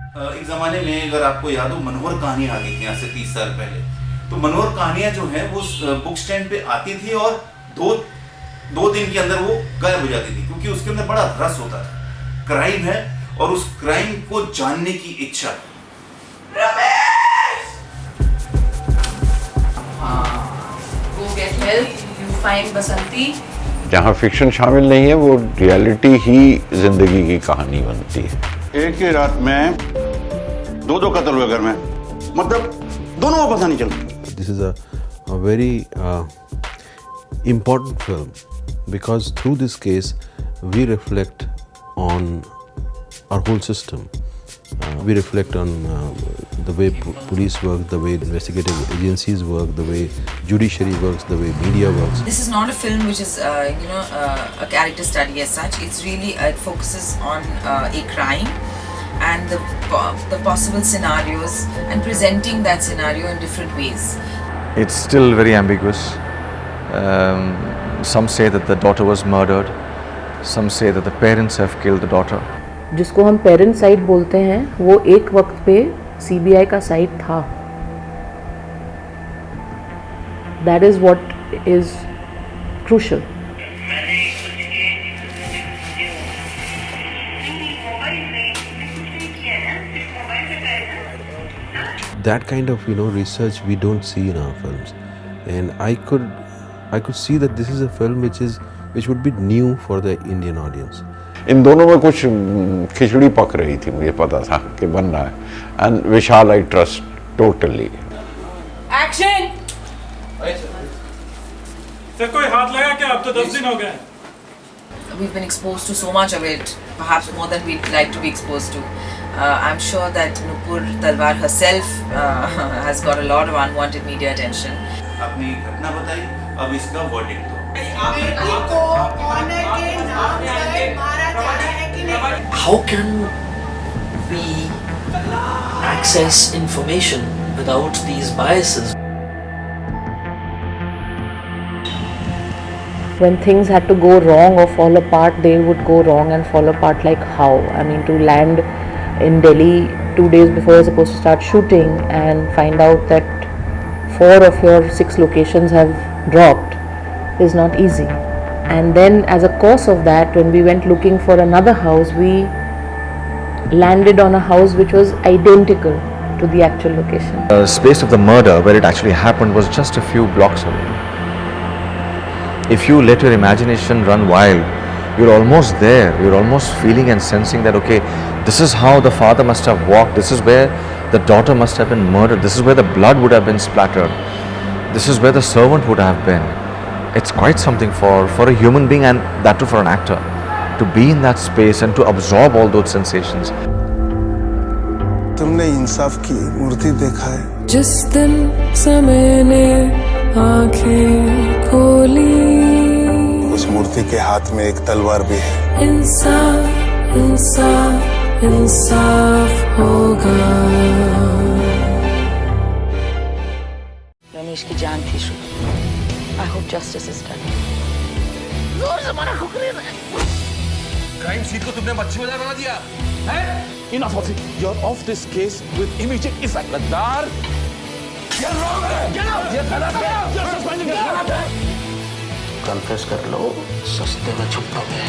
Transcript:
एक ज़माने में अगर आपको याद हो मनोहर कहानियाँ आ गई थी आज से 30 साल पहले। तो मनोहर कहानियाँ जो हैं वो बुक स्टैंड पे आती थी और दो दिन के अंदर वो गायब हो जाती थी, क्योंकि उसके अंदर बड़ा रस होता था। क्राइम है और उस क्राइम को जानने की इच्छा। Go get help, you find बसंती। जहाँ फिक्शन शामिल नहीं है वो रियलिटी ही जिंदगी की कहानी बनती है। एक ही रात में दो कत्ल हुए घर में, मतलब दोनों को पता नहीं चला। This is a very important film because through this case we reflect on our whole system. We reflect on the way police work, the way investigative agencies work, the way judiciary works, the way media works. This is not a film which is, a character study as such. It's really, it focuses on a crime and the possible scenarios and presenting that scenario in different ways. It's still very ambiguous. Some say that the daughter was murdered. Some say that the parents have killed the daughter. जिसको हम parent site बोलते हैं वो एक वक्त पे CBI का site था. That is what is crucial. That kind of research we don't see in our films, and I could see that this is a film which would be new for the Indian audience. इन दोनों में कुछ खिचड़ी पक रही थी, मुझे पता था कि बन रहा है। And Vishal I trust totally. Action! Sir कोई हाथ लगा क्या? अब तो 10 दिन हो गए। We've been exposed to so much of it, perhaps more than we'd like to be exposed to. I'm sure that Nupur Talwar herself has got a lot of unwanted media attention. आपने घटना बताई, अब इसका verdict दो। How can we access information without these biases? When things had to go wrong or fall apart, they would go wrong and fall apart like how? I mean, to land in Delhi 2 days before you're supposed to start shooting and find out that 4 of your 6 locations have dropped is not easy. And then as a course of that, when we went looking for another house, we landed on a house which was identical to the actual location. The space of the murder where it actually happened was just a few blocks away. If you let your imagination run wild, you're almost there. You're almost feeling and sensing that, okay, this is how the father must have walked. This is where the daughter must have been murdered. This is where the blood would have been splattered. This is where the servant would have been. It's quite something for a human being, and that too for an actor, to be in that space and to absorb all those sensations. तुमने इंसाफ की मूर्ति देखा है? जिस दिन समय ने आंखें खोली, उस मूर्ति के हाथ में एक तलवार भी है। इंसाफ इंसाफ इंसाफ होगा। रमेश की जान थी शुरू। I hope justice is done. जोर से मारा ठुकरे में। क्राइम सीन को तुमने मच्छी बाजार बना दिया, हैं? Enough of it. You're off this case with immediate effect. लद्दार, ये wrong है। Get out! ये गलत है। You're suspended. Get out! Confess कर लो, सस्ते में छुपा है।